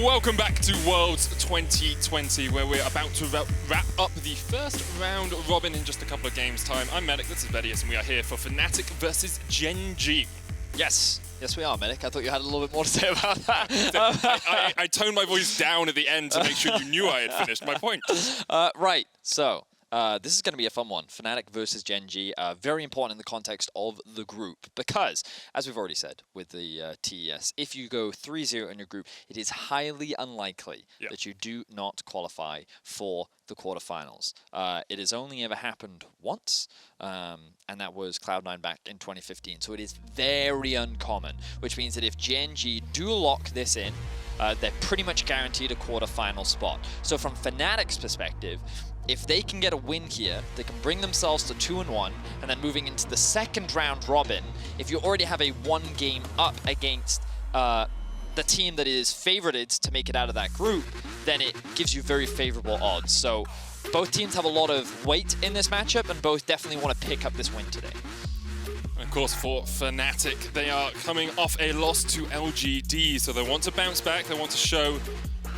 welcome back to Worlds 2020, where we're about to wrap up the first round robin in just a couple of games' time. I'm Medic, this is Vedius, and we are here for Fnatic versus Gen.G. Yes, we are, Medic. I thought you had a little bit more to say about that. I toned my voice down at the end to make sure you knew I had finished my point. Right, so this is going to be a fun one. Fnatic versus Gen.G, very important in the context of the group, because, as we've already said with the TES, if you go 3-0 in your group, it is highly unlikely that you do not qualify for the quarterfinals. It has only ever happened once, and that was Cloud9 back in 2015, so it is very uncommon, which means that if Gen.G do lock this in, they're pretty much guaranteed a quarterfinal spot. So from Fnatic's perspective, if they can get a win here, they can bring themselves to 2-1, and then moving into the second round robin, if you already have a 1 game up against the team that is favorited to make it out of that group, then it gives you very favorable odds. So both teams have a lot of weight in this matchup, and both definitely want to pick up this win today. Of course, for Fnatic, they are coming off a loss to Lgd, so they want to bounce back, they want to show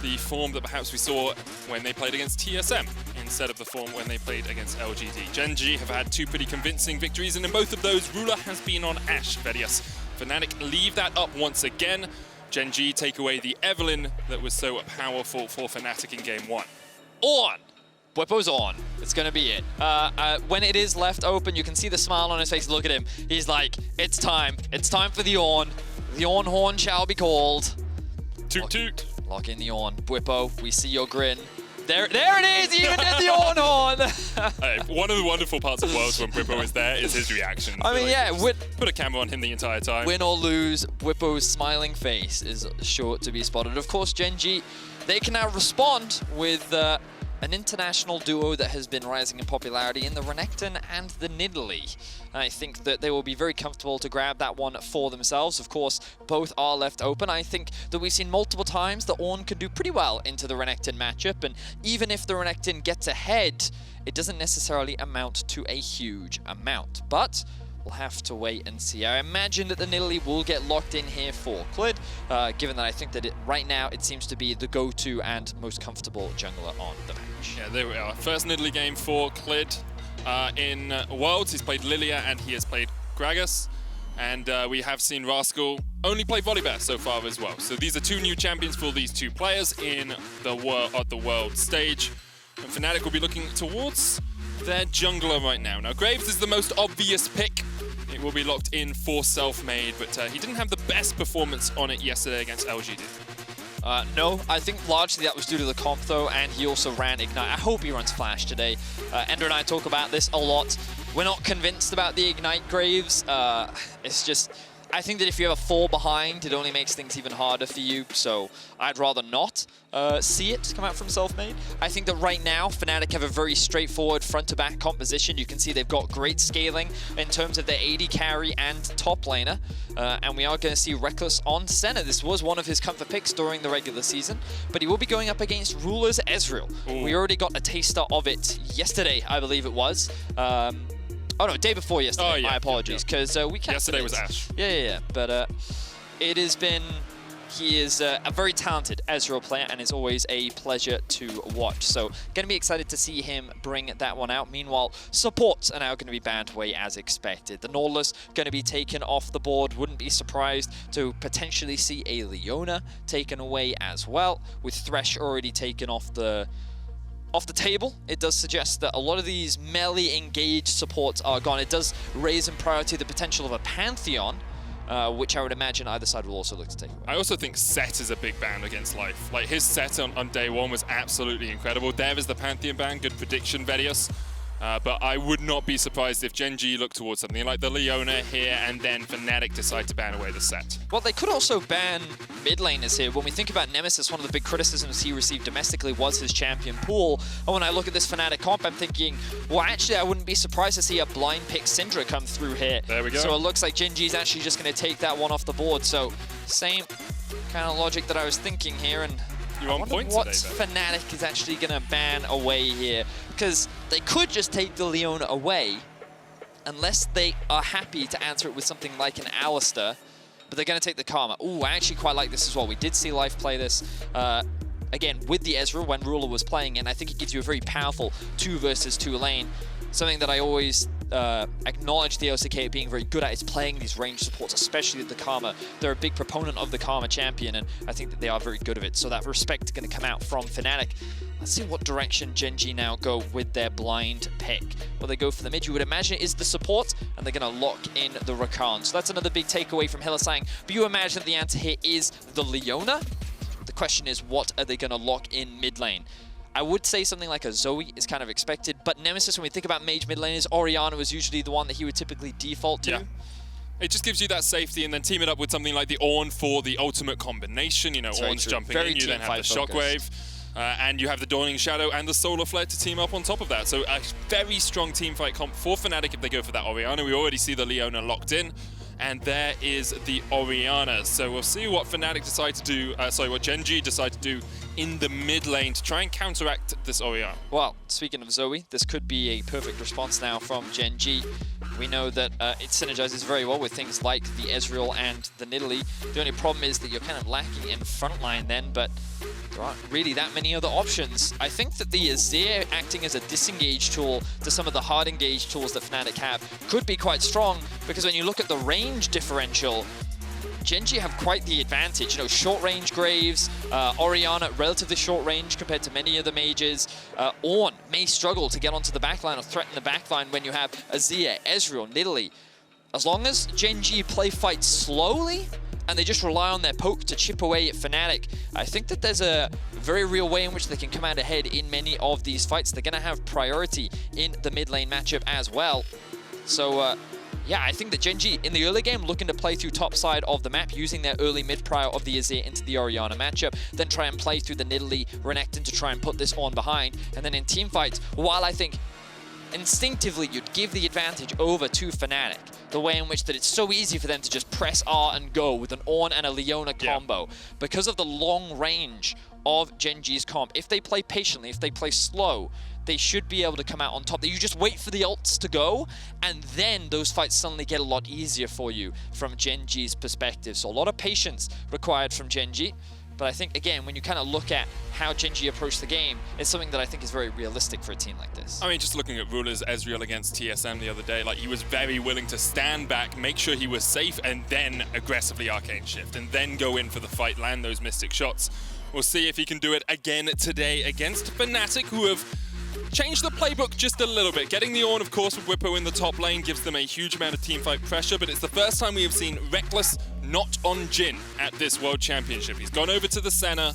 the form that perhaps we saw when they played against TSM instead of the form when they played against Lgd. Gen.G have had 2 pretty convincing victories, and in both of those, ruler has been on Ashe. Vedius. Fnatic leave that up once again. Gen.G take away the Evelyn that was so powerful for Fnatic in Game 1. On! Bwipo's on. It's going to be it. When it is left open, you can see the smile on his face. Look at him. He's like, it's time. It's time for the Ornn. The Ornn horn shall be called. Toot toot. Lock in the Ornn. Bwipo, we see your grin. There it is! He even did the Ornn horn! One of the wonderful parts of Worlds when Bwipo is there is his reaction. I mean, yeah. Put a camera on him the entire time. Win or lose, Bwipo's smiling face is sure to be spotted. Of course, Gen.G, they can now respond with an international duo that has been rising in popularity in the Renekton and the Nidalee. I think that they will be very comfortable to grab that one for themselves. Of course, both are left open. I think that we've seen multiple times that Ornn can do pretty well into the Renekton matchup, and even if the Renekton gets ahead, it doesn't necessarily amount to a huge amount. But we'll have to wait and see. I imagine that the Nidalee will get locked in here for Clid, given that I think that right now it seems to be the go-to and most comfortable jungler on the match. Yeah, there we are. First Nidalee game for Clid in Worlds. He's played Lilia and he has played Gragas. And we have seen Rascal only play Volibear so far as well. So these are 2 new champions for these 2 players in the world stage. And Fnatic will be looking towards their jungler right now. Now, Graves is the most obvious pick. It will be locked in for Selfmade, but he didn't have the best performance on it yesterday against Lgd. No, I think largely that was due to the comp though, and he also ran Ignite. I hope he runs Flash today. Ender and I talk about this a lot. We're not convinced about the Ignite Graves. It's just, I think that if you have a 4 behind, it only makes things even harder for you, so I'd rather not see it come out from Selfmade. I think that right now, Fnatic have a very straightforward front-to-back composition. You can see they've got great scaling in terms of their AD carry and top laner, and we are going to see Rekkles on Senna. This was one of his comfort picks during the regular season, but he will be going up against Ruler's Ezreal. Ooh. We already got a taster of it yesterday, I believe it was. Oh no, day before yesterday. Oh, yeah, my apologies, because we can't. Yesterday was Ashe. Yeah. But it has been. He is a very talented Ezreal player, and it's always a pleasure to watch. So, going to be excited to see him bring that one out. Meanwhile, supports are now going to be banned away as expected. The Nautilus going to be taken off the board. Wouldn't be surprised to potentially see a Leona taken away as well, with Thresh already taken off the table. It does suggest that a lot of these melee engaged supports are gone. It does raise in priority the potential of a Pantheon, which I would imagine either side will also look to take away. I also think Set is a big ban against Life. Like, his Set on day 1 was absolutely incredible. Dev is the Pantheon ban, good prediction, Vedius. But I would not be surprised if Gen.G look towards something like the Leona here and then Fnatic decide to ban away the Set. Well, they could also ban mid laners here. When we think about Nemesis, one of the big criticisms he received domestically was his champion pool. And when I look at this Fnatic comp, I'm thinking, well, actually, I wouldn't be surprised to see a blind pick Syndra come through here. There we go. So it looks like Gen.G's actually just going to take that one off the board. So same kind of logic that I was thinking here. And you're on point what today, though. Fnatic is actually going to ban away here, because they could just take the Leona away, unless they are happy to answer it with something like an Alistar. but they're going to take the Karma. Ooh, I actually quite like this as well. We did see Life play this. Again, with the Ezreal when Ruler was playing, and I think it gives you a very powerful 2 versus 2 lane. Something that I always acknowledge the LCK being very good at is playing these range supports, especially with the Karma. They're a big proponent of the Karma champion, and I think that they are very good at it. So that respect is going to come out from Fnatic. Let's see what direction Gen.G now go with their blind pick. Will they go for the mid? You would imagine it is the support, and they're going to lock in the Rakan. So that's another big takeaway from Hylissang. But you imagine that the answer here is the Leona. The question is, what are they going to lock in mid lane? I would say something like a Zoe is kind of expected, but Nemesis, when we think about mage mid laners, Orianna was usually the one that he would typically default to. Yeah. It just gives you that safety, and then team it up with something like the Ornn for the ultimate combination. You know, Ornn's jumping in, you then have the Shockwave, and you have the Dawning Shadow and the Solar Flare to team up on top of that. So a very strong teamfight comp for Fnatic if they go for that Orianna. We already see the Leona locked in. And there is the Orianna. So we'll see what Fnatic decide to do, what Gen.G decide to do in the mid lane to try and counteract this Orianna. Well, speaking of Zoe, this could be a perfect response now from Gen.G. We know that it synergizes very well with things like the Ezreal and the Nidalee. The only problem is that you're kind of lacking in frontline then, but there aren't really that many other options. I think that the Azir acting as a disengage tool to some of the hard engage tools that Fnatic have could be quite strong, because when you look at the range differential, Gen.G have quite the advantage. You know, short range Graves, Orianna relatively short range compared to many of the mages. Ornn may struggle to get onto the backline or threaten the backline when you have Azir, Ezreal, Nidalee. As long as Gen.G play fights slowly, and they just rely on their poke to chip away at Fnatic, I think that there's a very real way in which they can come out ahead in many of these fights. They're going to have priority in the mid lane matchup as well. So, yeah, I think that Gen.G in the early game looking to play through top side of the map, using their early mid prior of the Azir into the Orianna matchup, then try and play through the Nidalee, Renekton to try and put this on behind. And then in team fights, while I think instinctively you'd give the advantage over to Fnatic, the way in which that it's so easy for them to just press R and go with an Ornn and a Leona combo. Because of the long range of Gen.G's comp, if they play patiently, if they play slow, they should be able to come out on top. You just wait for the ults to go, and then those fights suddenly get a lot easier for you from Gen.G's perspective. So a lot of patience required from Gen.G. But I think, again, when you kind of look at how Gen.G approach the game, it's something that I think is very realistic for a team like this. I mean, just looking at Ruler's Ezreal against TSM the other day, like, he was very willing to stand back, make sure he was safe, and then aggressively Arcane Shift, and then go in for the fight, land those Mystic shots. We'll see if he can do it again today against Fnatic, who have changed the playbook just a little bit. Getting the Ornn, of course, with Bwipo in the top lane gives them a huge amount of teamfight pressure, but it's the first time we have seen Rekkles not on Jhin at this World Championship. He's gone over to the Senna.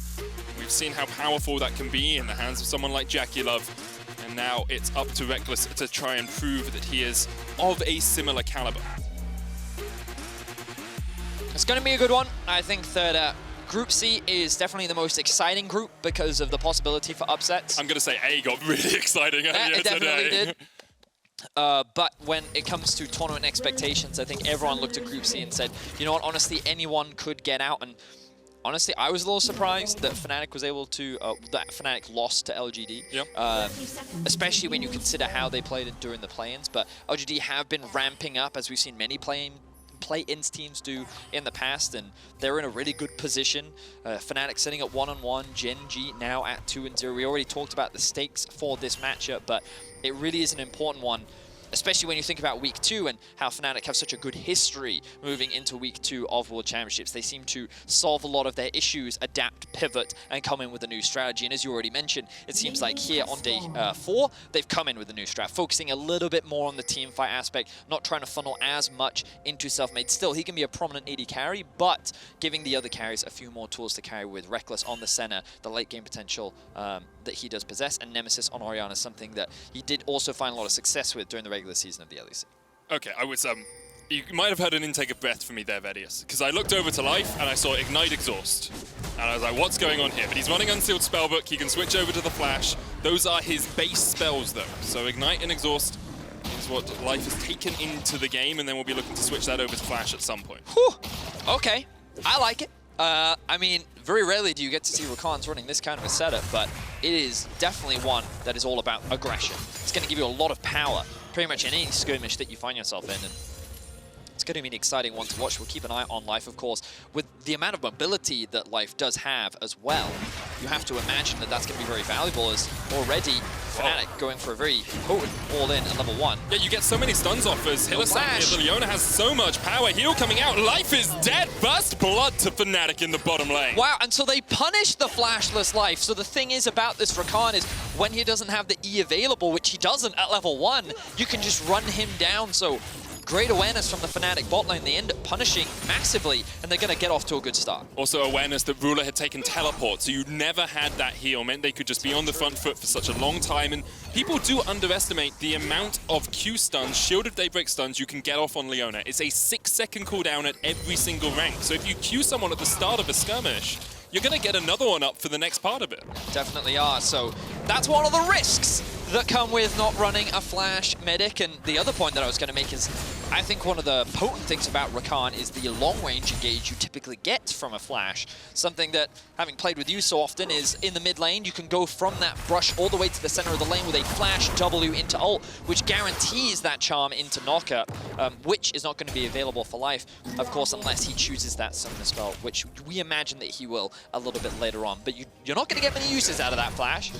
We've seen how powerful that can be in the hands of someone like JackieLove, and now it's up to Rekkles to try and prove that he is of a similar caliber. It's going to be a good one. I think that Group C is definitely the most exciting group because of the possibility for upsets. I'm going to say A got really exciting earlier it definitely today. did. But when it comes to tournament expectations, I think everyone looked at Group C and said, you know what, honestly, anyone could get out. And honestly, I was a little surprised that Fnatic was able to, that Fnatic lost to Lgd. Yep. Especially when you consider how they played it during the play-ins. But Lgd have been ramping up, as we've seen many play-ins teams do in the past, and they're in a really good position. Fnatic sitting at 1-1, Gen.G now at 2-0. We already talked about the stakes for this matchup, but it really is an important one, especially when you think about Week 2 and how Fnatic have such a good history moving into Week 2 of World Championships. They seem to solve a lot of their issues, adapt, pivot, and come in with a new strategy. And as you already mentioned, it seems like here on day 4, they've come in with a new strat, focusing a little bit more on the team fight aspect, not trying to funnel as much into Selfmade. Still, he can be a prominent AD carry, but giving the other carries a few more tools to carry with Rekkles on the Senna, the late game potential that he does possess, and Nemesis on Orianna is something that he did also find a lot of success with during the regular season of the LEC. Okay, I was, you might have heard an intake of breath from me there, Vedius, because I looked over to Life and I saw Ignite Exhaust. And I was like, what's going on here? But he's running Unsealed Spellbook, he can switch over to the Flash. Those are his base spells, though. So Ignite and Exhaust is what Life has taken into the game, and then we'll be looking to switch that over to Flash at some point. Whew. Okay, I like it. I mean, very rarely do you get to see Rakan's running this kind of a setup, but it is definitely one that is all about aggression. It's going to give you a lot of power pretty much in any skirmish that you find yourself in, and it's going to be an exciting one to watch. We'll keep an eye on Life, of course. With the amount of mobility that Life does have as well, you have to imagine that that's going to be very valuable, as already Fnatic going for a very potent all-in at level 1. Yeah, you get so many stuns off as Hylissang. The Leona has so much power. Heal coming out. Life is dead. Burst blood to Fnatic in the bottom lane. Wow, and so they punish the flashless Life. So the thing is about this Rakan is when he doesn't have the E available, which he doesn't at level 1, you can just run him down. So great awareness from the Fnatic bot lane. They end up punishing massively, and they're going to get off to a good start. Also awareness that Ruler had taken teleport, so you never had that heal. Meant they could just be on the front foot for such a long time, and people do underestimate the amount of Q stuns, Shielded Daybreak stuns you can get off on Leona. It's a 6-second cooldown at every single rank, so if you Q someone at the start of a skirmish, you're going to get another one up for the next part of it. Definitely are. So that's one of the risks that come with not running a Flash Medic. And the other point that I was going to make is I think one of the potent things about Rakan is the long-range engage you typically get from a Flash. Something that, having played with you so often, is in the mid lane, you can go from that brush all the way to the center of the lane with a Flash W into ult, which guarantees that charm into knockup, which is not going to be available for Life, of course, unless he chooses that summoner spell, which we imagine that he will a little bit later on. But you're not going to get many uses out of that Flash,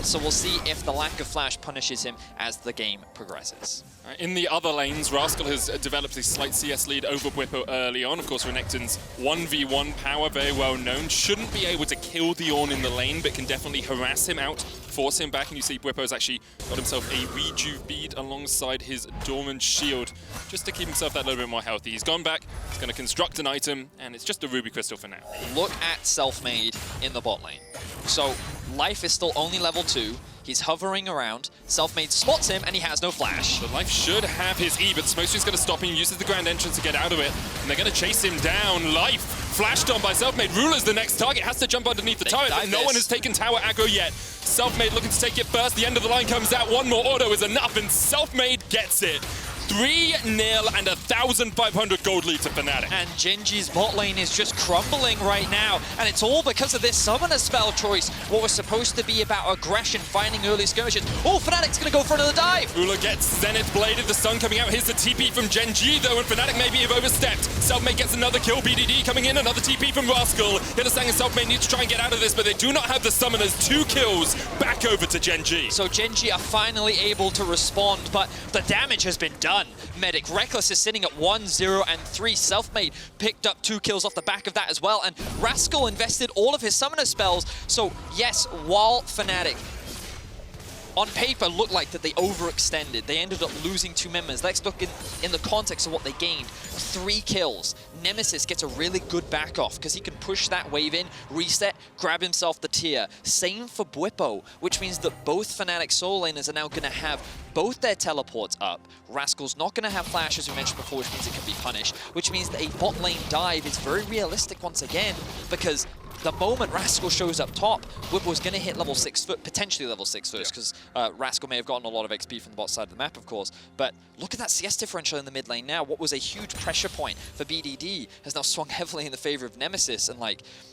so we'll see if the lack of Flash punishes him as the game progresses. In the other lanes, Rascal has developed a slight CS lead over Bwipo early on. Of course, Renekton's 1v1 power, very well known. Shouldn't be able to kill the Ornn in the lane, but can definitely harass him out, force him back. And you see Bwipo's actually got himself a rejuve bead alongside his dormant shield, just to keep himself that little bit more healthy. He's gone back, he's going to construct an item, and it's just a ruby crystal for now. Look at Selfmade in the bot lane. So Life is still only level 2. He's hovering around. Selfmade spots him, and he has no flash. The Life should have his E, but Smokestream's going to stop him, uses the Grand Entrance to get out of it, and they're going to chase him down. Life flashed on by Selfmade. Ruler's the next target, has to jump underneath the turret, but no one has taken tower aggro yet. Selfmade looking to take it first. The end of the line comes out. One more auto is enough, and Selfmade gets it. 3-0 and 1,500 gold lead to Fnatic. And Gen.G's bot lane is just crumbling right now, and it's all because of this summoner spell choice. What was supposed to be about aggression, finding early skirmishes. Oh, Fnatic's gonna go for another dive. Ruler gets Zenith bladed, the stun coming out. Here's the TP from Gen.G though, and Fnatic maybe have overstepped. Selfmade gets another kill, BDD coming in, another TP from Rascal. Hylissang and Selfmade need to try and get out of this, but they do not have the summoners. 2 kills, back over to Gen.G. So Gen.G are finally able to respond, but the damage has been done. Medic Rekkles is sitting at 1-0 and 3. Selfmade picked up 2 kills off the back of that as well, and Rascal invested all of his summoner spells. So yes, while Fnatic on paper looked like that they overextended, they ended up losing 2 members. Let's look in the context of what they gained. 3 kills. Nemesis gets a really good back off because he can push that wave in, reset, grab himself the tier. Same for Bwipo, which means that both Fnatic soul laners are now going to have both their teleports up. Rascal's not going to have flash, as we mentioned before, which means it can be punished, which means that a bot lane dive is very realistic once again, because the moment Rascal shows up top, Bwipo's going to hit level 6 foot, potentially level 6 first, because Rascal may have gotten a lot of XP from the bot side of the map, of course. But look at that CS differential in the mid lane now. What was a huge pressure point for BDD has now swung heavily in the favor of Nemesis. And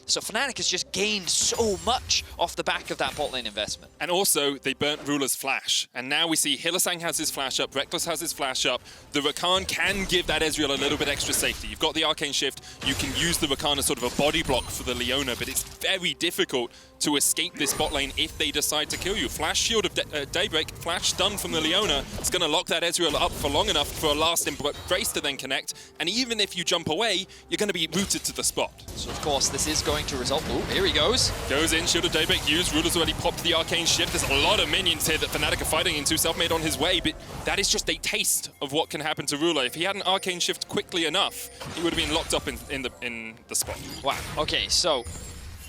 so Fnatic has just gained so much off the back of that bot lane investment. And also, they burnt Ruler's flash. And now we see Hylissang has his flash up, Rekkles has his flash up. The Rakan can give that Ezreal a little bit extra safety. You've got the Arcane Shift, you can use the Rakan as sort of a body block for the Leona, but it's very difficult to escape this bot lane if they decide to kill you. Flash Shield of Daybreak, flash stun from the Leona. It's going to lock that Ezreal up for long enough for a last embrace to then connect. And even if you jump away, you're going to be rooted to the spot. So of course, this is going to result... Oh, here he goes. Goes in, Shield of Daybreak used. Ruler's already popped the Arcane Shift. There's a lot of minions here that Fnatic are fighting into. Selfmade on his way, but that is just a taste of what can happen to Ruler. If he had an Arcane Shift quickly enough, he would have been locked up in the spot. Wow. Okay, so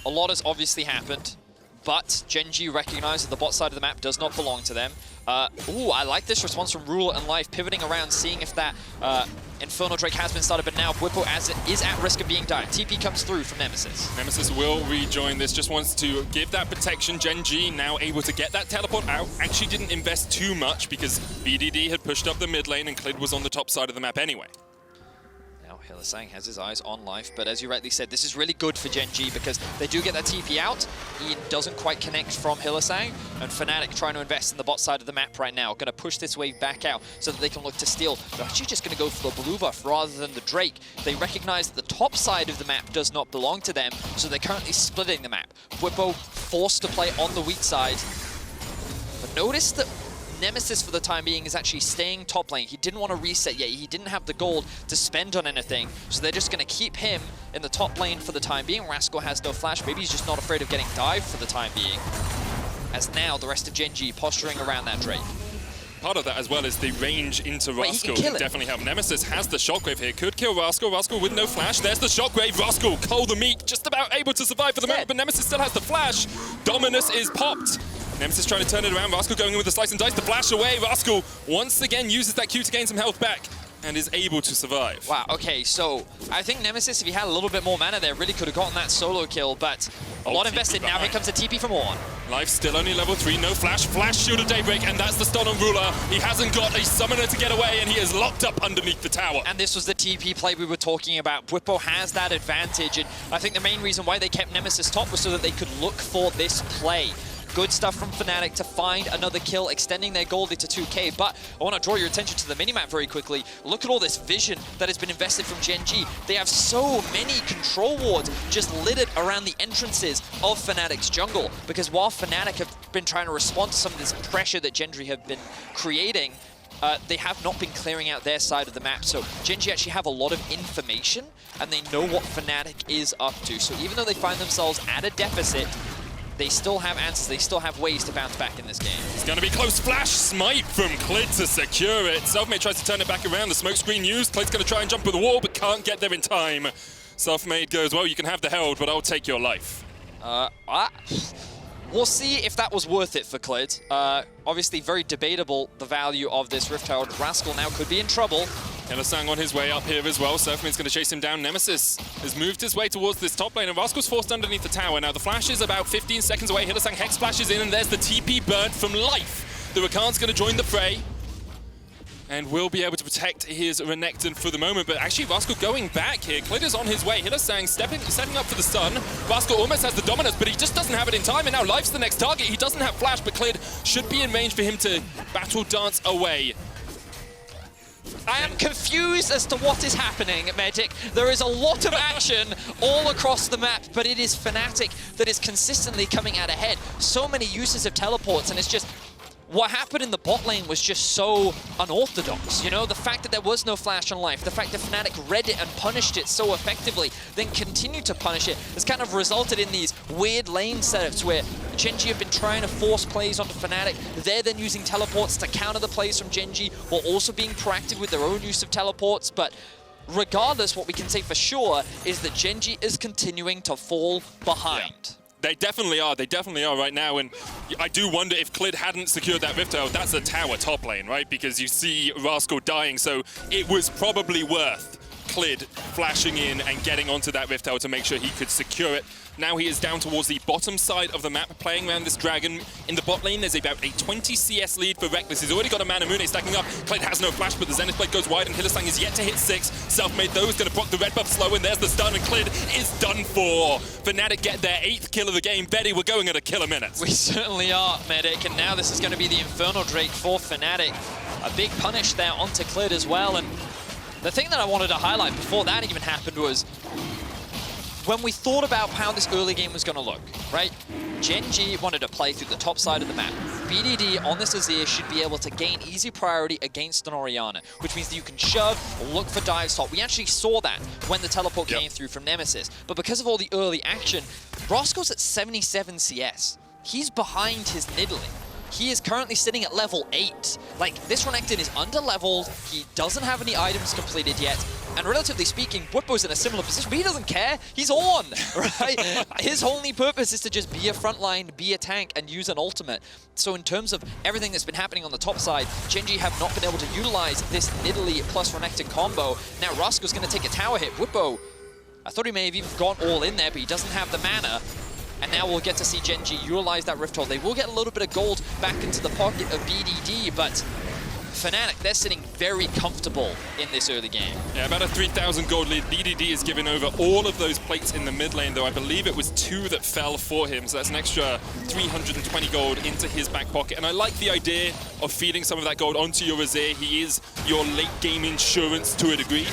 a lot has obviously happened, but Gen.G recognize that the bot side of the map does not belong to them. Ooh, I like this response from Ruler and Life, pivoting around, seeing if that Infernal Drake has been started, but now Bwipo, as it is at risk of being died. TP comes through from Nemesis. Nemesis will rejoin this, just wants to give that protection. Gen.G now able to get that teleport out. Actually didn't invest too much because BDD had pushed up the mid lane and Clid was on the top side of the map anyway. Hylissang has his eyes on life, but as you rightly said, this is really good for Gen.G because they do get that TP out. He doesn't quite connect from Hylissang, and Fnatic trying to invest in the bot side of the map right now. Going to push this wave back out so that they can look to steal. They're actually just going to go for the blue buff rather than the Drake. They recognize that the top side of the map does not belong to them, so they're currently splitting the map. Bwipo forced to play on the weak side. But notice that Nemesis, for the time being, is actually staying top lane. He didn't want to reset yet. He didn't have the gold to spend on anything, so they're just going to keep him in the top lane for the time being. Rascal has no flash. Maybe he's just not afraid of getting dived for the time being. As now, the rest of Gen.G posturing around that Drake. Part of that as well is the range into Rascal can can definitely help. Nemesis has the shockwave here, could kill Rascal. Rascal with no flash. There's the shockwave. Rascal, cold the meat, just about able to survive for the moment, but Nemesis still has the flash. Dominus is popped. Nemesis trying to turn it around. Rascal going in with the slice and dice to flash away. Rascal once again uses that Q to gain some health back and is able to survive. Wow, okay, so I think Nemesis, if he had a little bit more mana there, really could have gotten that solo kill, but a lot invested. Now here comes a TP from Ornn. Life still only level 3, no flash. Flash Shield of Daybreak, and that's the stun on Ruler. He hasn't got a summoner to get away, and he is locked up underneath the tower. And this was the TP play we were talking about. Bwipo has that advantage, and I think the main reason why they kept Nemesis top was so that they could look for this play. Good stuff from Fnatic to find another kill, extending their goldie to 2k. But I want to draw your attention to the minimap very quickly. Look at all this vision that has been invested from Gen.G. They have so many control wards just littered around the entrances of Fnatic's jungle. Because while Fnatic have been trying to respond to some of this pressure that Gen.G have been creating, they have not been clearing out their side of the map. So Gen.G actually have a lot of information, and they know what Fnatic is up to. So even though they find themselves at a deficit, they still have answers, they still have ways to bounce back in this game. It's going to be close. Flash smite from Clid to secure it. Selfmade tries to turn it back around. The smoke screen used. Clid's going to try and jump with the wall, but can't get there in time. Selfmade goes, well, you can have the held, but I'll take your life. We'll see if that was worth it for Clid. Obviously, very debatable, the value of this Rift Herald. Rascal now could be in trouble. Hylissang on his way up here as well. Selfmade's going to chase him down. Nemesis has moved his way towards this top lane, and Rascal's forced underneath the tower. Now, the flash is about 15 seconds away. Hylissang Hex flashes in, and there's the TP burnt from Life. The Rakan's going to join the fray and will be able to protect his Renekton for the moment. But actually, Rascal going back here. Clid is on his way. Hylissang setting up for the stun. Rascal almost has the dominance, but he just doesn't have it in time. And now Life's the next target. He doesn't have flash, but Clid should be in range for him to battle dance away. I am confused as to what is happening, Medic. There is a lot of action all across the map, but it is Fnatic that is consistently coming out ahead. So many uses of teleports, and it's just... what happened in the bot lane was just so unorthodox, you know? The fact that there was no flash on Life, the fact that Fnatic read it and punished it so effectively, then continued to punish it, has kind of resulted in these weird lane setups where Gen.G have been trying to force plays onto Fnatic. They're then using teleports to counter the plays from Gen.G, while also being proactive with their own use of teleports. But regardless, what we can say for sure is that Gen.G is continuing to fall behind. Yeah. They definitely are. They definitely are right now. And I do wonder if Clid hadn't secured that Rift Herald. That's a tower top lane, right? Because you see Rascal dying. So it was probably worth Clid flashing in and getting onto that Rift Herald to make sure he could secure it. Now he is down towards the bottom side of the map, playing around this dragon. In the bot lane, there's about a 20 CS lead for Rekkles. He's already got a Mana Mune stacking up. Clid has no flash, but the Zenith Blade goes wide, and Hylissang is yet to hit 6. Selfmade, though, is going to proc the red buff slow, and there's the stun, and Clid is done for. Fnatic get their 8th kill of the game. Betty, we're going at a kill a minute. We certainly are, Medic, and now this is going to be the Infernal Drake for Fnatic. A big punish there onto Clid as well, and the thing that I wanted to highlight before that even happened was when we thought about how this early game was going to look, right? Gen.G wanted to play through the top side of the map. BDD on this Azir should be able to gain easy priority against an Orianna, which means that you can shove or look for dive top. We actually saw that when the teleport came through from Nemesis. But because of all the early action, Rascal's at 77 CS. He's behind his Nidalee. He is currently sitting at level 8. Like, this Renekton is under-leveled, he doesn't have any items completed yet, and relatively speaking, Bwipo's in a similar position, but he doesn't care. He's on, right? His only purpose is to just be a frontline, be a tank, and use an ultimate. So in terms of everything that's been happening on the top side, Gen.G have not been able to utilize this Nidalee plus Renekton combo. Now Rascal's going to take a tower hit. Bwipo, I thought he may have even gone all in there, but he doesn't have the mana. And now we'll get to see Gen.G utilize that Rift Herald. They will get a little bit of gold back into the pocket of BDD, but Fnatic, they're sitting very comfortable in this early game. Yeah, about a 3,000 gold lead. BDD is giving over all of those plates in the mid lane, though I believe it was 2 that fell for him, so that's an extra 320 gold into his back pocket. And I like the idea of feeding some of that gold onto your Azir. He is your late game insurance to a degree.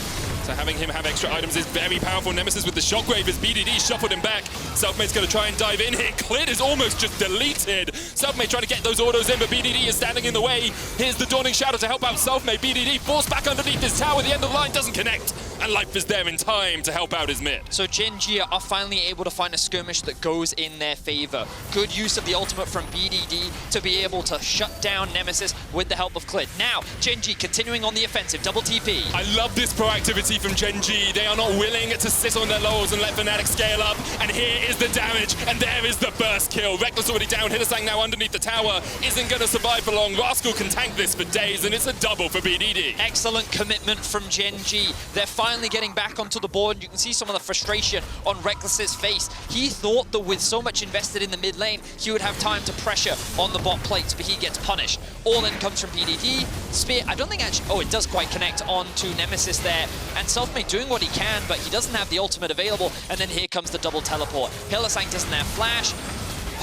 So having him have extra items is very powerful. Nemesis with the shockwave as BDD shuffled him back. Selfmade's going to try and dive in here. Clid is almost just deleted. Selfmade trying to get those autos in, but BDD is standing in the way. Here's the Dawning Shadow to help out Selfmade. BDD forced back underneath his tower. The end of the line doesn't connect. And Life is there in time to help out his mid. So Gen.G are finally able to find a skirmish that goes in their favor. Good use of the ultimate from BDD to be able to shut down Nemesis with the help of Clid. Now, Gen.G continuing on the offensive, double TP. I love this proactivity from Gen.G. They are not willing to sit on their laurels and let Fnatic scale up. And here is the damage, and there is the first kill. Rekkles already down. Hylissang now underneath the tower. Isn't going to survive for long. Rascal can tank this for days, and it's a double for BDD. Excellent commitment from Gen.G. They're finally getting back onto the board. You can see some of the frustration on Rekkles' face. He thought that with so much invested in the mid lane, he would have time to pressure on the bot plates, but he gets punished. All in comes from BDD. Spear, I don't think actually, oh, it does quite connect onto Nemesis there. And Selfmade doing what he can, but he doesn't have the ultimate available. And then here comes the double teleport. Hylissang doesn't have flash.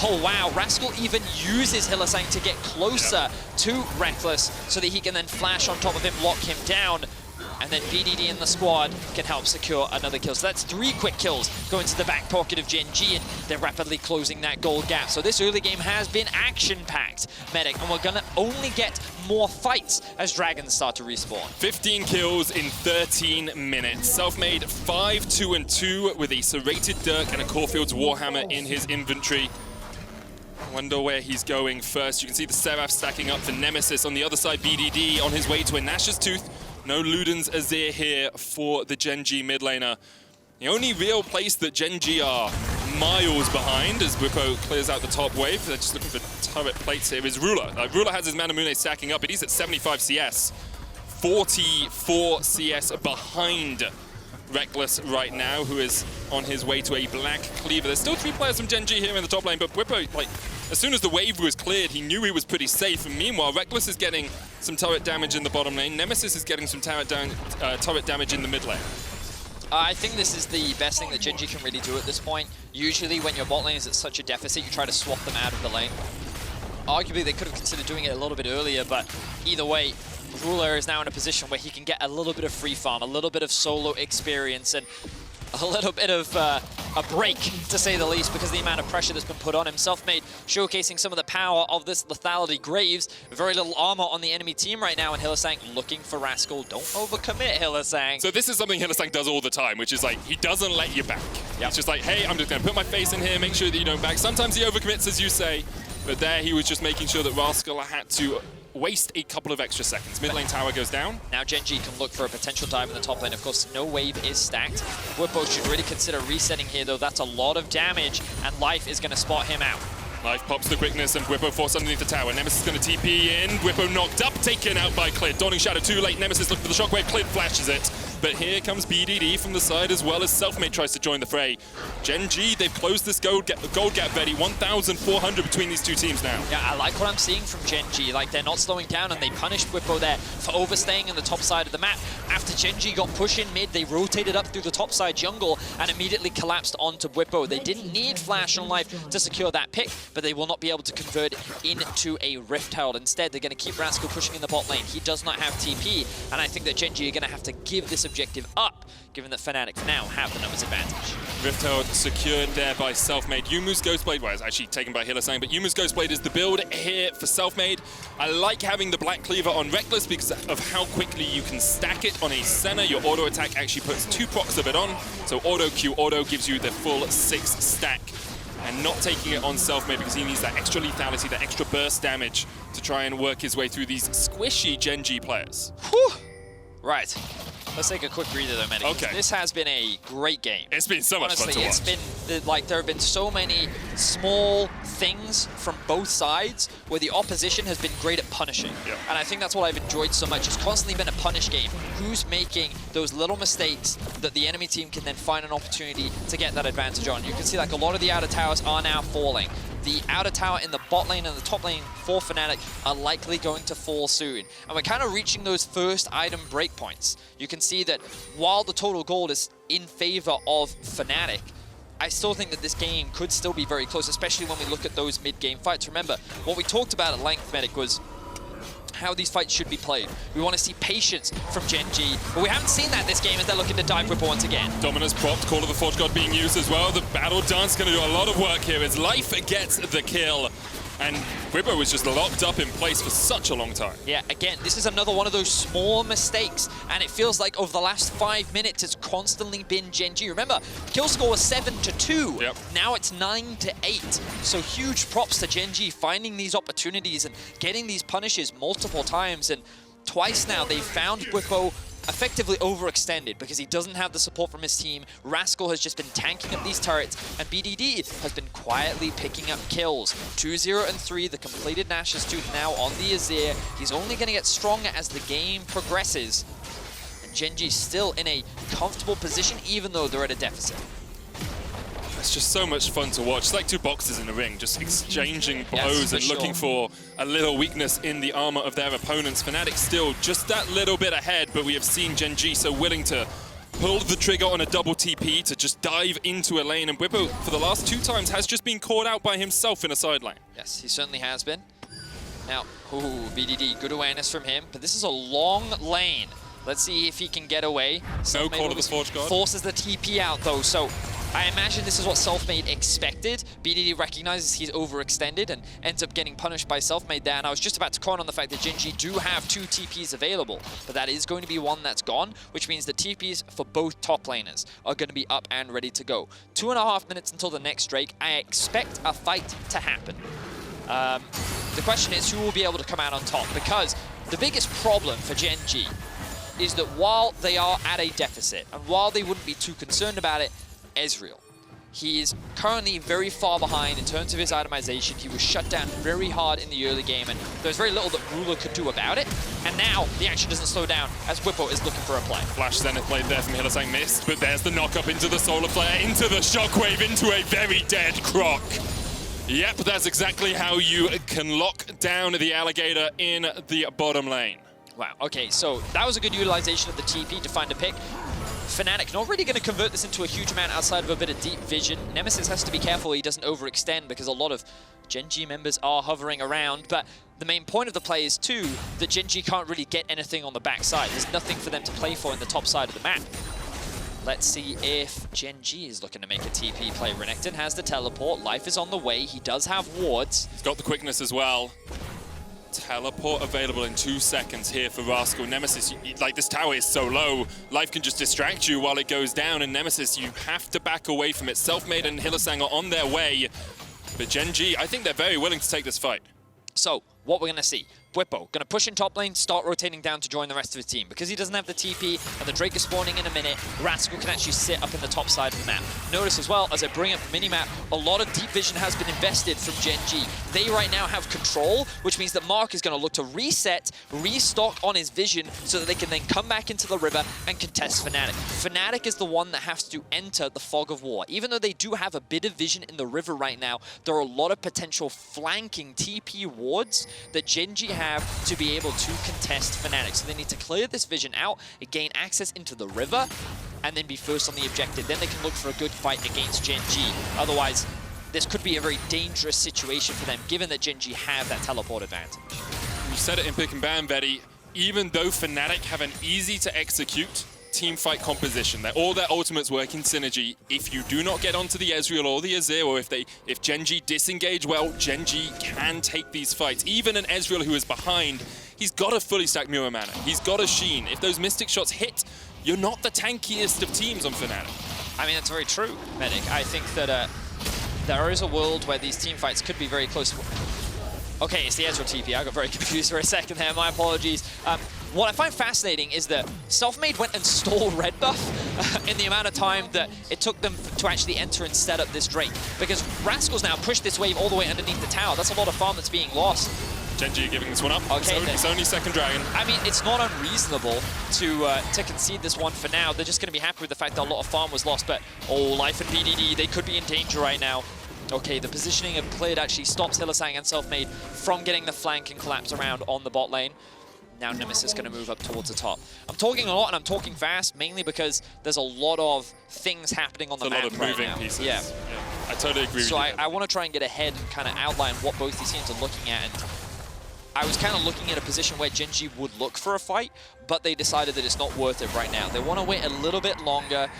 Oh wow, Rascal even uses Hylissang to get closer to Rekkles so that he can then flash on top of him, lock him down. And then BDD in the squad can help secure another kill. So that's 3 quick kills going to the back pocket of Gen.G, and they're rapidly closing that gold gap. So this early game has been action-packed, Medic, and we're gonna only get more fights as dragons start to respawn. 15 kills in 13 minutes. Selfmade 5-2-2 with a serrated Dirk and a Caulfield's Warhammer in his inventory. I wonder where he's going first. You can see the Seraph stacking up for Nemesis. On the other side, BDD on his way to a Nash's Tooth. No Luden's Azir here for the Gen.G mid laner. The only real place that Gen.G are miles behind as Bwipo clears out the top wave. They're just looking for turret plates here is Ruler. Ruler has his Manamune stacking up, but he's at 75 CS. 44 CS behind Rekkles right now, who is on his way to a black cleaver. There's still 3 players from Gen.G here in the top lane, but Bwipo, like, as soon as the wave was cleared, he knew he was pretty safe. And meanwhile, Rekkles is getting some turret damage in the bottom lane. Nemesis is getting some turret damage in the mid lane. I think this is the best thing that Gen.G can really do at this point. Usually when your bot lane is at such a deficit, you try to swap them out of the lane. Arguably, they could have considered doing it a little bit earlier, but either way, Ruler is now in a position where he can get a little bit of free farm, a little bit of solo experience, and a little bit of a break, to say the least, because of the amount of pressure that's been put on him. Selfmade showcasing some of the power of this lethality. Graves, very little armor on the enemy team right now, and Hylissang looking for Rascal. Don't overcommit, Hylissang. So this is something Hylissang does all the time, which is like, he doesn't let you back. Yep. It's just like, hey, I'm just going to put my face in here, make sure that you don't back. Sometimes he overcommits, as you say, but there he was just making sure that Rascal had to waste a couple of extra seconds. Mid lane tower goes down. Now Gen.G can look for a potential dive in the top lane. Of course, no wave is stacked. Bwipo should really consider resetting here, though. That's a lot of damage, and Life is going to spot him out. Life pops the quickness, and Bwipo forced underneath the tower. Nemesis is going to TP in. Bwipo knocked up, taken out by Clid. Dawning Shadow too late. Nemesis looking for the shockwave. Clid flashes it. But here comes BDD from the side, as well as Selfmade tries to join the fray. Gen.G, they've closed this gold gap, Betty. 1,400 between these two teams now. Yeah, I like what I'm seeing from Gen.G. Like, they're not slowing down, and they punished Bwipo there for overstaying in the top side of the map. After Gen.G got pushed in mid, they rotated up through the top side jungle and immediately collapsed onto Bwipo. They didn't need Flash on Life to secure that pick, but they will not be able to convert into a Rift Herald. Instead, they're going to keep Rascal pushing in the bot lane. He does not have TP, and I think that Gen.G are going to have to give this objective up, given that Fnatic now have the numbers advantage. Rift Herald secured there by Selfmade. Yumu's Ghostblade, well, it's actually taken by Hylissang, but Yumu's Ghostblade is the build here for Selfmade. I like having the Black Cleaver on Rekkles because of how quickly you can stack it on a Senna. Your auto attack actually puts 2 procs of it on, so auto Q auto gives you the full 6 stack. And not taking it on Selfmade because he needs that extra lethality, that extra burst damage to try and work his way through these squishy Gen.G players. Whew. Right. Let's take a quick breather though, Medic. Okay. This has been a great game. It's been so much fun to watch. Honestly, it's been, like, there have been so many small things from both sides where the opposition has been great at punishing. Yep. And I think that's what I've enjoyed so much. It's constantly been a punish game. Who's making those little mistakes that the enemy team can then find an opportunity to get that advantage on? You can see, like, a lot of the outer towers are now falling. the outer tower in the bot lane and the top lane for Fnatic are likely going to fall soon. And we're kind of reaching those first item breakpoints. You can see that while the total gold is in favor of Fnatic, I still think that this game could still be very close, especially when we look at those mid-game fights. Remember, what we talked about at length, Medic, was how these fights should be played. We want to see patience from Gen.G, but we haven't seen that this game as they're looking to dive Bwipo once again. Dominus propped, Call of the Forge God being used as well. The Battle Dance going to do a lot of work here as Life gets the kill. And Bwipo was just locked up in place for such a long time. Yeah, again, this is another one of those small mistakes, and it feels like over the last 5 minutes, it's constantly been Gen.G. Remember, kill score was 7-2. Yep. Now it's 9-8. So huge props to Gen.G finding these opportunities and getting these punishes multiple times. And twice now, they've found Bwipo effectively overextended because he doesn't have the support from his team. Rascal has just been tanking up these turrets, and BDD has been quietly picking up kills. 2-0 and 3, the completed Nash's Tooth now on the Azir. He's only going to get stronger as the game progresses. And Gen.G still in a comfortable position, even though they're at a deficit. It's just so much fun to watch. It's like two boxers in the ring, just exchanging blows and looking for a little weakness in the armor of their opponents. Fnatic still just that little bit ahead, but we have seen Gen.G so willing to pull the trigger on a double TP to just dive into a lane. And Bwipo, for the last 2 times, has just been caught out by himself in a side lane. Yes, he certainly has been. Now, BDD, good awareness from him, but this is a long lane. Let's see if he can get away. No Call of the Forge God. Forces the TP out, though, so I imagine this is what Selfmade expected. BDD recognizes he's overextended and ends up getting punished by Selfmade there. And I was just about to comment on the fact that Gen.G do have 2 TPs available, but that is going to be one that's gone, which means the TPs for both top laners are going to be up and ready to go. 2.5 minutes until the next Drake. I expect a fight to happen. The question is who will be able to come out on top, because the biggest problem for Gen.G is that while they are at a deficit, and while they wouldn't be too concerned about it, Ezreal. He is currently very far behind in terms of his itemization. He was shut down very hard in the early game, and there's very little that Ruler could do about it. And now the action doesn't slow down as Bwipo is looking for a play. Flash Zenith played there from Hylissang, missed, but there's the knock up into the Solar Flare, into the Shockwave, into a very dead Croc. Yep, that's exactly how you can lock down the Alligator in the bottom lane. Wow, okay, so that was a good utilization of the TP to find a pick. Fnatic not really going to convert this into a huge amount outside of a bit of deep vision. Nemesis has to be careful he doesn't overextend because a lot of Gen.G members are hovering around, but the main point of the play is too that Gen.G can't really get anything on the backside. There's nothing for them to play for in the top side of the map. Let's see if Gen.G is looking to make a TP play. Renekton has the teleport, Life is on the way, he does have wards. He's got the quickness as well. Teleport available in 2 seconds here for Rascal. Nemesis, like this tower is so low, Life can just distract you while it goes down, and Nemesis, you have to back away from it. Selfmade and Hylissang are on their way, but Gen.G, I think they're very willing to take this fight. So, what we're going to see, Bwipo going to push in top lane, start rotating down to join the rest of his team. Because he doesn't have the TP and the Drake is spawning in a minute, Rascal can actually sit up in the top side of the map. Notice as well, as I bring up the minimap, a lot of deep vision has been invested from Gen.G. They right now have control, which means that Mark is going to look to reset, restock on his vision so that they can then come back into the river and contest Fnatic. Fnatic is the one that has to enter the fog of war. Even though they do have a bit of vision in the river right now, there are a lot of potential flanking TP wards that Gen.G have to be able to contest Fnatic. So they need to clear this vision out, gain access into the river, and then be first on the objective. Then they can look for a good fight against Gen.G. Otherwise, this could be a very dangerous situation for them, given that Gen.G have that teleport advantage. You said it in Pick and Ban, Vetty. Even though Fnatic have an easy-to-execute team fight composition, that all their ultimates work in synergy, if you do not get onto the Ezreal or the Azir, or if Gen.G disengage well, Gen.G can take these fights. Even an Ezreal who is behind, he's got a fully stacked Mirror Mana. He's got a Sheen. If those Mystic shots hit, you're not the tankiest of teams on Fnatic. I mean, that's very true, Medic. I think that there is a world where these team fights could be very close. Okay, it's the Ezreal TP. I got very confused for a second there. My apologies. What I find fascinating is that Selfmade went and stole red buff in the amount of time that it took them to actually enter and set up this Drake. Because Rascal's now pushed this wave all the way underneath the tower. That's a lot of farm that's being lost. Gen.G giving this one up. Okay, it's only second dragon. I mean, it's not unreasonable to concede this one for now. They're just going to be happy with the fact that a lot of farm was lost. But, oh, Life and BDD, they could be in danger right now. Okay, the positioning of Clid actually stops Hylissang and Selfmade from getting the flank and collapse around on the bot lane. Now Nemesis is going to move up towards the top. I'm talking a lot and I'm talking fast, mainly because there's a lot of things happening on the map right now. A lot of moving pieces. Yeah. I totally agree with you. So I want to try and get ahead and kind of outline what both these teams are looking at. And I was kind of looking at a position where Gen.G would look for a fight, but they decided that it's not worth it right now. They want to wait a little bit longer.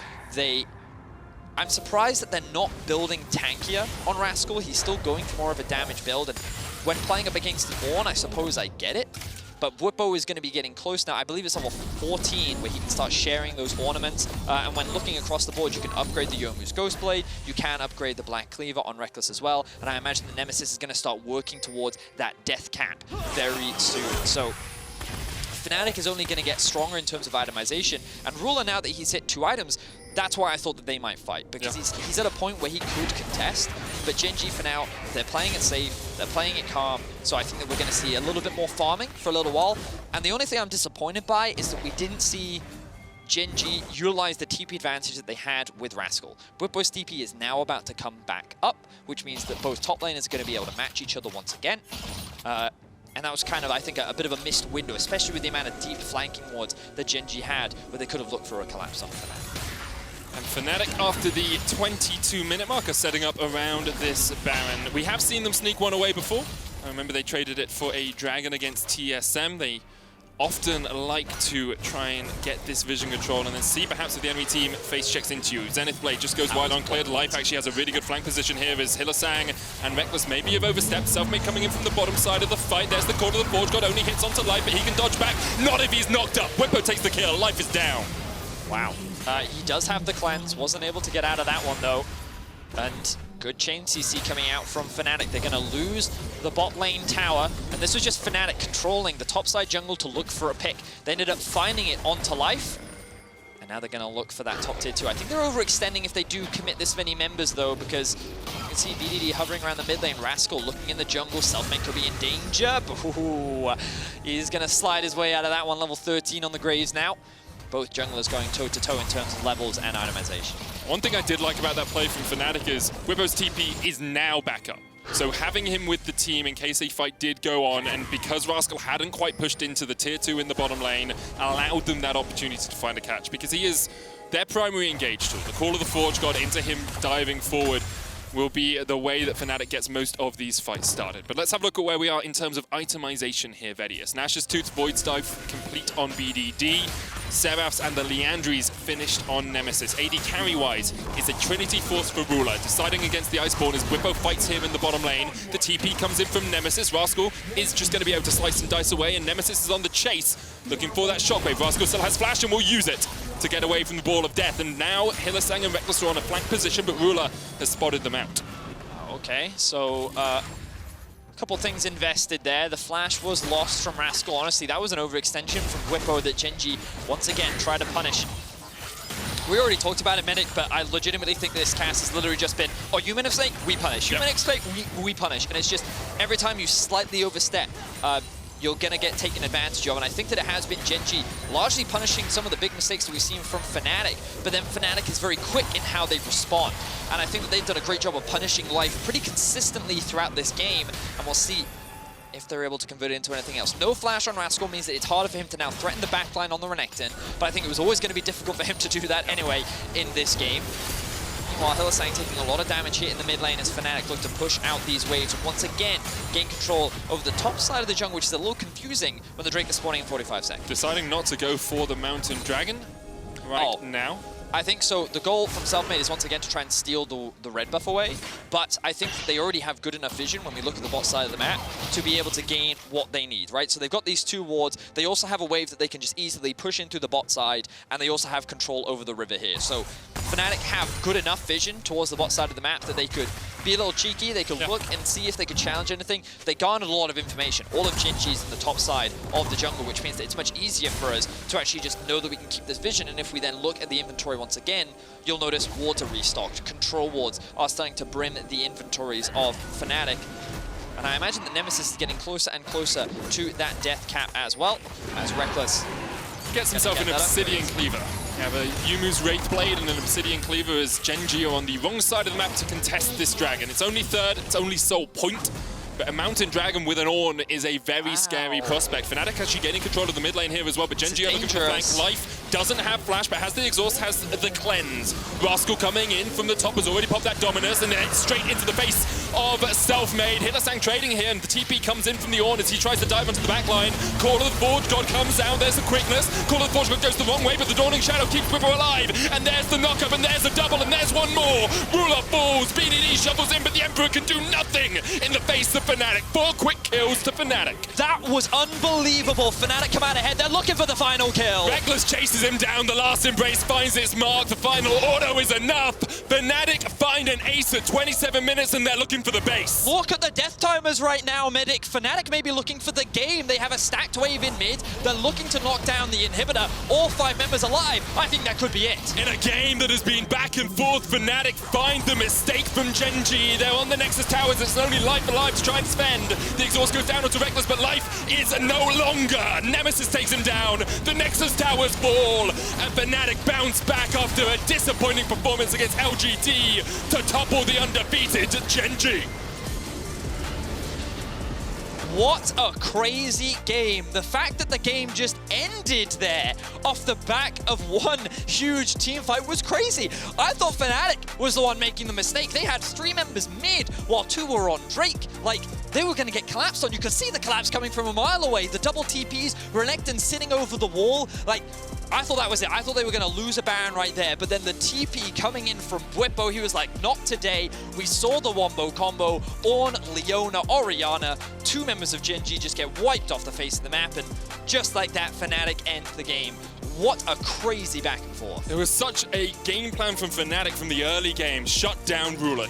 I'm surprised that they're not building tankier on Rascal. He's still going for more of a damage build, and when playing up against Ornn, I suppose I get it. But Bwipo is going to be getting close now. I believe it's level 14 where he can start sharing those ornaments. And when looking across the board, you can upgrade the Yomu's Ghostblade. You can upgrade the Black Cleaver on Rekkles as well. And I imagine the Nemesis is going to start working towards that death cap very soon. So Fnatic is only going to get stronger in terms of itemization. And Ruler, now that he's hit 2 items, that's why I thought that they might fight, because he's at a point where he could contest. But Gen.G for now, they're playing it safe, they're playing it calm, so I think that we're going to see a little bit more farming for a little while. And the only thing I'm disappointed by is that we didn't see Gen.G utilize the TP advantage that they had with Rascal. Bwipo's TP is now about to come back up, which means that both top laners are going to be able to match each other once again. And that was kind of, I think, a bit of a missed window, especially with the amount of deep flanking wards that Gen.G had, where they could have looked for a collapse on that. And Fnatic, after the 22-minute mark, are setting up around this Baron. We have seen them sneak one away before. I remember they traded it for a Dragon against TSM. They often like to try and get this vision control and then see perhaps if the enemy team face checks into you. Zenith Blade just goes wide on Clid. Life actually has a really good flank position here as Hylissang and Rekkles maybe have overstepped. Selfmade coming in from the bottom side of the fight. There's the core of the Forge God, only hits onto Life, but he can dodge back. Not if he's knocked up. Bwipo takes the kill. Life is down. Wow. He does have the cleanse, wasn't able to get out of that one though. And good chain CC coming out from Fnatic. They're going to lose the bot lane tower, and this was just Fnatic controlling the topside jungle to look for a pick. They ended up finding it onto Life, and now they're going to look for that top tier 2. I think they're overextending if they do commit this many members though, because you can see BDD hovering around the mid lane, Rascal looking in the jungle, Selfmade could be in danger, but he's going to slide his way out of that one, level 13 on the Graves now. Both junglers going toe-to-toe in terms of levels and itemization. One thing I did like about that play from Fnatic is Bwipo's TP is now back up. So having him with the team in case a fight did go on, and because Rascal hadn't quite pushed into the tier 2 in the bottom lane, allowed them that opportunity to find a catch, because he is their primary engage tool. The call of the Forge God into him diving forward will be the way that Fnatic gets most of these fights started. But let's have a look at where we are in terms of itemization here, Vedius. Nash's Toots Void's Dive complete on BDD. Seraphs and the Liandry's finished on Nemesis. AD carry-wise is a Trinity Force for Ruler. Deciding against the Iceborne as Bwipo fights him in the bottom lane. The TP comes in from Nemesis. Rascal is just going to be able to slice and dice away, and Nemesis is on the chase, looking for that shockwave. Rascal still has flash and will use it to get away from the Ball of Death. And now Hylissang and Rekkles are on a flank position, but Ruler has spotted them out. Okay, so couple things invested there. The flash was lost from Rascal. Honestly, that was an overextension from Bwipo that Gen.G once again tried to punish. We already talked about it, Medic, but I legitimately think this cast has literally just been, oh, you Minute Snake, we punish. You Minute Snake, we punish. And it's just, every time you slightly overstep, you're going to get taken advantage of. And I think that it has been Gen.G largely punishing some of the big mistakes that we've seen from Fnatic, but then Fnatic is very quick in how they respond. And I think that they've done a great job of punishing Life pretty consistently throughout this game, and we'll see if they're able to convert it into anything else. No flash on Rascal means that it's harder for him to now threaten the backline on the Renekton, but I think it was always going to be difficult for him to do that anyway in this game. Meanwhile, Hylissang taking a lot of damage here in the mid lane as Fnatic look to push out these waves and once again gain control over the top side of the jungle, which is a little confusing when the Drake is spawning in 45 seconds. Deciding not to go for the Mountain Dragon now. I think so. The goal from Selfmade is once again to try and steal the red buff away, but I think they already have good enough vision when we look at the bot side of the map to be able to gain what they need, right? So they've got these 2 wards. They also have a wave that they can just easily push in through the bot side, and they also have control over the river here. So Fnatic have good enough vision towards the bot side of the map that they could be a little cheeky. They could look and see if they could challenge anything. They garnered a lot of information. All of Gen.G's in the top side of the jungle, which means that it's much easier for us to actually just know that we can keep this vision. And if we then look at the inventory once again, you'll notice wards are restocked. Control wards are starting to brim the inventories of Fnatic. And I imagine that Nemesis is getting closer and closer to that death cap as well, as Rekkles gets himself an Obsidian Cleaver. We have a Yumu's Wraith Blade and an Obsidian Cleaver as Gen.G are on the wrong side of the map to contest this dragon. It's only third, it's only sole point. But a Mountain Dragon with an Ornn is a very scary prospect. Fnatic actually getting control of the mid lane here as well, but Gen.G are looking for flank. Life doesn't have flash, but has the exhaust, has the cleanse. Rascal coming in from the top has already popped that Dominus, and then straight into the face of Selfmade. Hylissang trading here, and the TP comes in from the Ornn as he tries to dive onto the back line. Call of the Forge God comes down, there's the quickness. Call of the Forge God goes the wrong way, but the Dawning Shadow keeps Bwipo alive. And there's the knockup, and there's the double, and there's one more. Ruler falls, BDD shovels in, but the Emperor can do nothing in the face of Fnatic. 4 quick kills to Fnatic. That was unbelievable. Fnatic come out ahead. They're looking for the final kill. Rekkles chases him down. The last embrace finds its mark. The final auto is enough. Fnatic find an ace at 27 minutes, and they're looking for the base. Look at the death timers right now, Medic. Fnatic may be looking for the game. They have a stacked wave in mid. They're looking to knock down the inhibitor. All 5 members alive. I think that could be it. In a game that has been back and forth, Fnatic find the mistake from Gen.G. They're on the Nexus towers. It's only life alive to try and spend. The exhaust goes down onto Rekkles, but life is no longer. Nemesis takes him down. The Nexus towers fall. And Fnatic bounce back after a disappointing performance against Lgd to topple the undefeated Gen.G. What a crazy game. The fact that the game just ended there off the back of one huge team fight was crazy. I thought Fnatic was the one making the mistake. They had 3 members mid while 2 were on Drake. Like, they were going to get collapsed on. You could see the collapse coming from a mile away. The double TPs, Renekton sitting over the wall. Like, I thought that was it. I thought they were going to lose a Baron right there, but then the TP coming in from Bwipo, he was like, not today. We saw the wombo combo. Ornn, Leona, Orianna, 2 members of Gen.G just get wiped off the face of the map, and just like that, Fnatic ends the game. What a crazy back and forth. There was such a game plan from Fnatic from the early game. Shut down Ruler,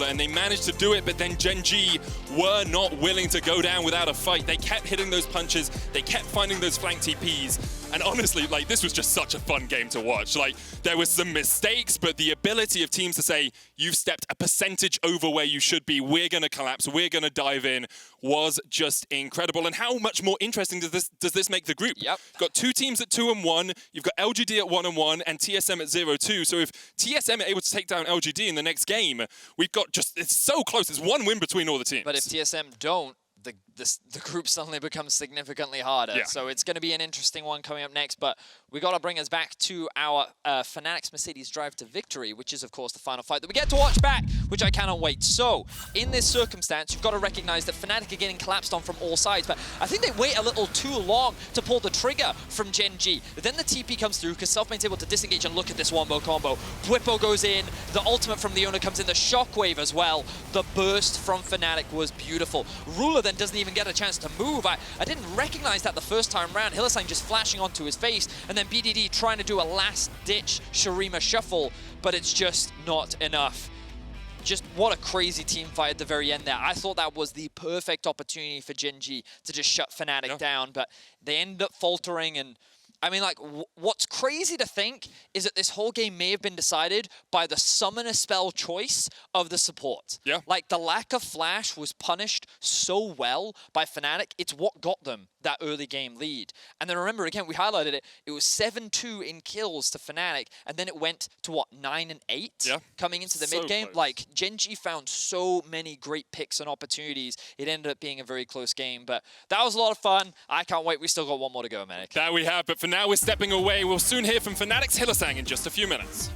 and they managed to do it, but then Gen.G were not willing to go down without a fight. They kept hitting those punches, they kept finding those flank TPs, and honestly, like, this was just such a fun game to watch. Like, there was some mistakes, but the ability of teams to say, you've stepped a percentage over where you should be, we're gonna collapse, we're gonna dive in, was just incredible. And how much more interesting does this make the group? Yep. Got 2 teams at 2-1, you've got Lgd at 1-1, and TSM at 0-2. So if TSM are able to take down Lgd in the next game, we've got just, it's so close, it's 1 win between all the teams. But if TSM don't, the group suddenly becomes significantly harder. Yeah. So it's going to be an interesting one coming up next, but we got to bring us back to our Fnatic's Mercedes drive to victory, which is, of course, the final fight that we get to watch back, which I cannot wait. So, in this circumstance, you've got to recognize that Fnatic are getting collapsed on from all sides, but I think they wait a little too long to pull the trigger from Gen.G. Then the TP comes through, because Selfmade's able to disengage and look at this wombo combo. Bwipo goes in, the ultimate from Leona comes in, the shockwave as well. The burst from Fnatic was beautiful. Ruler then doesn't even get a chance to move. I didn't recognize that the first time round. Hylissang just flashing onto his face, and then BDD trying to do a last-ditch Shurima shuffle, but it's just not enough. Just what a crazy team fight at the very end there. I thought that was the perfect opportunity for Gen.G to just shut Fnatic down, but they end up faltering. And I mean, like, what's crazy to think is that this whole game may have been decided by the summoner spell choice of the support. Yeah. Like, the lack of flash was punished so well by Fnatic. It's what got them that early game lead. And then remember, again, we highlighted it. It was 7-2 in kills to Fnatic, and then it went to, what, 9-8 coming into the mid-game? Like, Gen.G found so many great picks and opportunities. It ended up being a very close game, but that was a lot of fun. I can't wait. We still got 1 more to go, Medic. That we have, but for now we're stepping away. We'll soon hear from Fnatic's Hylissang in just a few minutes.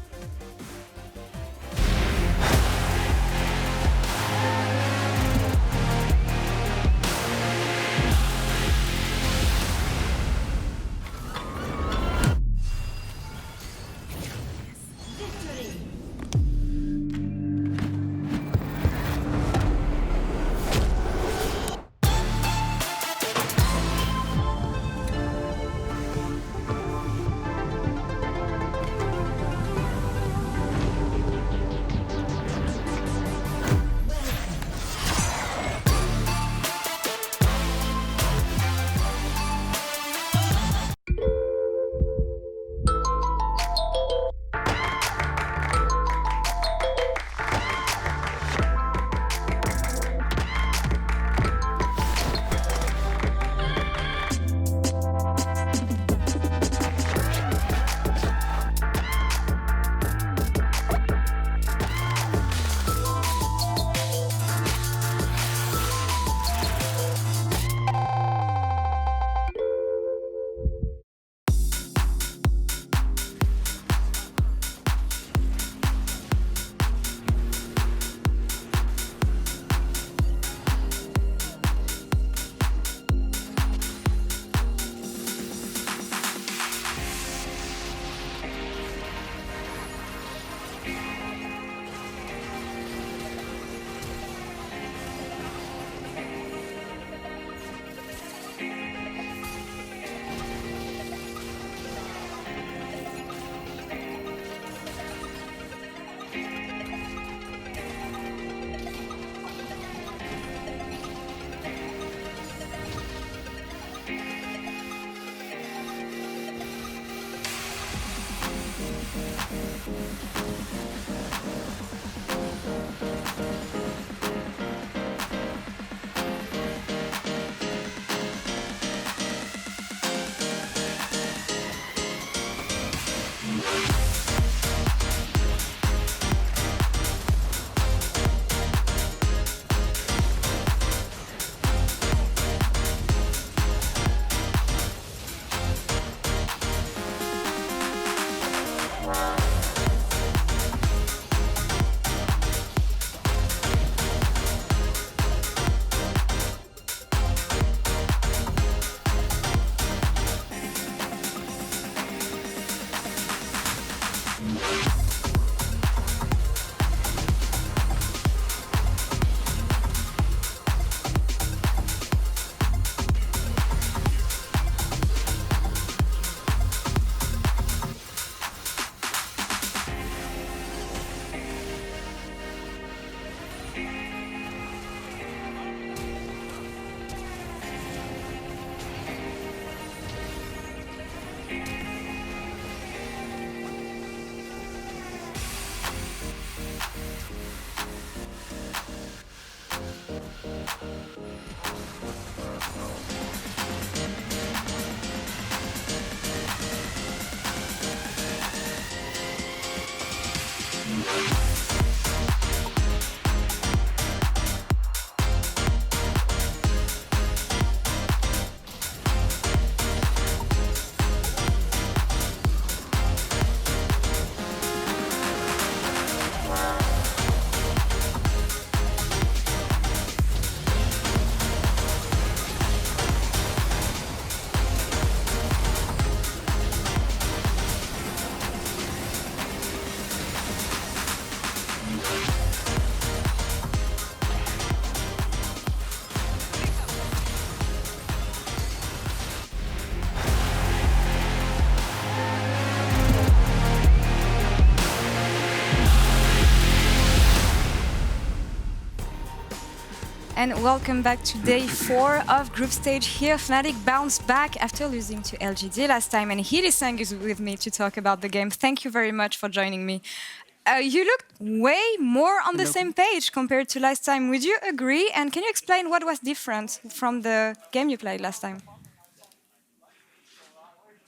And welcome back to day 4 of group stage here. Fnatic bounced back after losing to Lgd last time, and Hylissang is with me to talk about the game. Thank you very much for joining me. You looked way more on the same page compared to last time. Would you agree? And can you explain what was different from the game you played last time?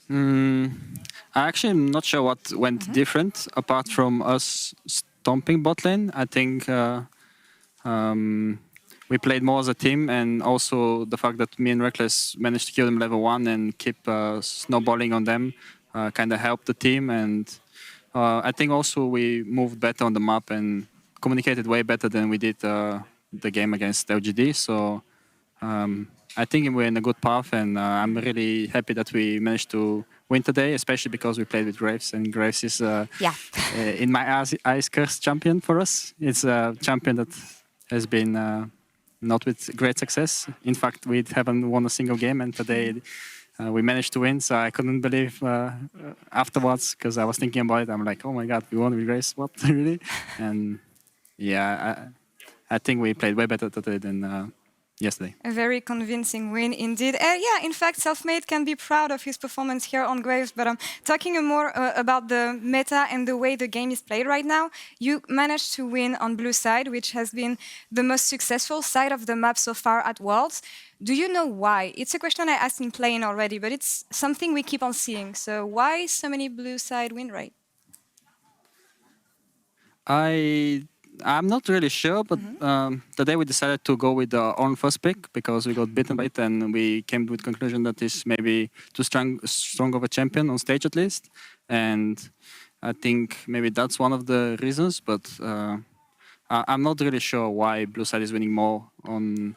I actually am not sure what went different apart from us stomping bot lane. I think we played more as a team, and also the fact that me and Rekkles managed to kill them level 1 and keep snowballing on them kind of helped the team. And I think also we moved better on the map and communicated way better than we did the game against Lgd. So I think we're in a good path, and I'm really happy that we managed to win today, especially because we played with Graves, and Graves is, in my eyes, cursed champion for us. It's a champion that has been not with great success. In fact, we haven't won a single game, and today we managed to win, so I couldn't believe afterwards, because I was thinking about it. I'm like, oh my god, we won with Graves, what, really? And yeah, I think we played way better today than yesterday. A very convincing win indeed. Yeah, in fact, Selfmade can be proud of his performance here on Graves, but I'm talking more about the meta and the way the game is played right now. You managed to win on blue side, which has been the most successful side of the map so far at Worlds. Do you know why? It's a question I asked in playing already, but it's something we keep on seeing. So why so many blue side win rate? I'm not really sure, but today we decided to go with the Ornn first pick because we got beaten by it, and we came to the conclusion that he's maybe too strong of a champion on stage at least. And I think maybe that's one of the reasons, but I'm not really sure why blue side is winning more on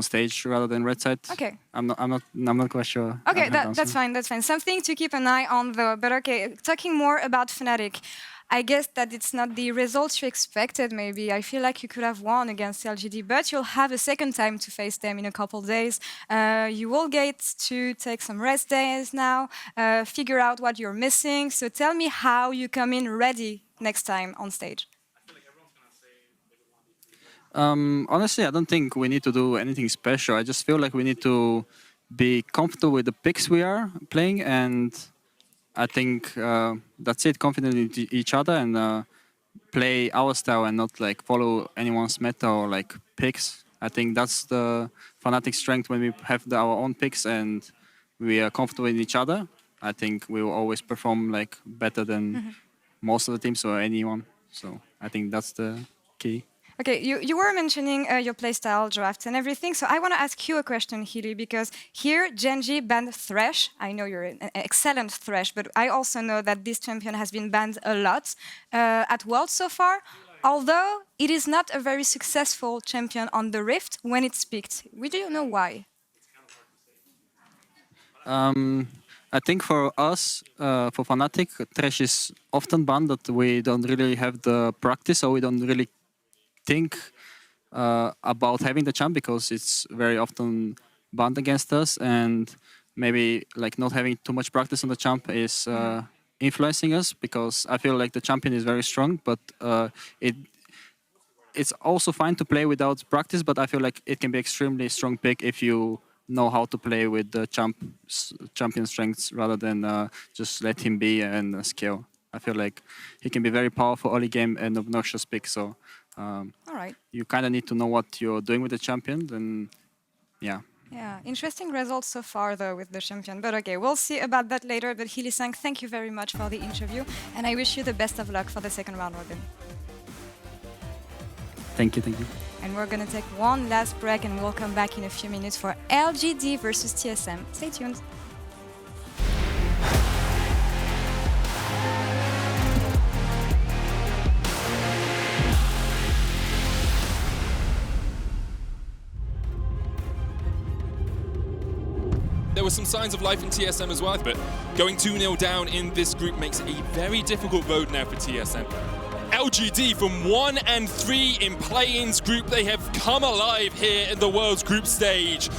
stage rather than red side. Okay. I'm not quite sure. Okay, that's fine. That's fine. Something to keep an eye on, though. But okay, talking more about Fnatic. I guess that it's not the results you expected, maybe. I feel like you could have won against Lgd, but you'll have a second time to face them in a couple days. You will get to take some rest days now, figure out what you're missing. So tell me how you come in ready next time on stage. Honestly, I don't think we need to do anything special. I just feel like we need to be comfortable with the picks we are playing, and I think that's it. Confident in each other and play our style and not like follow anyone's meta or like picks. I think that's the Fnatic strength when we have our own picks and we are comfortable in each other. I think we will always perform like better than most of the teams or anyone. So I think that's the key. Okay, you were mentioning your playstyle, drafts, and everything. So I want to ask you a question, Hyli, because here Gen.G banned Thresh. I know you're an excellent Thresh, but I also know that this champion has been banned a lot at Worlds so far. Although it is not a very successful champion on the Rift when it's picked. We don't know why. I think for us, for Fnatic, Thresh is often banned that we don't really have the practice or we don't really think about having the champ because it's very often banned against us and maybe like not having too much practice on the champ is influencing us because I feel like the champion is very strong but it's also fine to play without practice but I feel like it can be extremely strong pick if you know how to play with the champion strengths rather than just let him be and scale. I feel like he can be very powerful early game and obnoxious pick so all right. You kind of need to know what you're doing with the champion, and yeah. Yeah, interesting results so far though with the champion. But okay, we'll see about that later. But Hylissang, thank you very much for the interview, and I wish you the best of luck for the second round robin. Thank you, thank you. And we're gonna take one last break, and we'll come back in a few minutes for Lgd versus Tsm. Stay tuned. There were some signs of life in TSM as well, but going 2-0 down in this group makes it a very difficult road now for TSM. Lgd from 1 and 3 in play-ins group, they have come alive here in the World's group stage.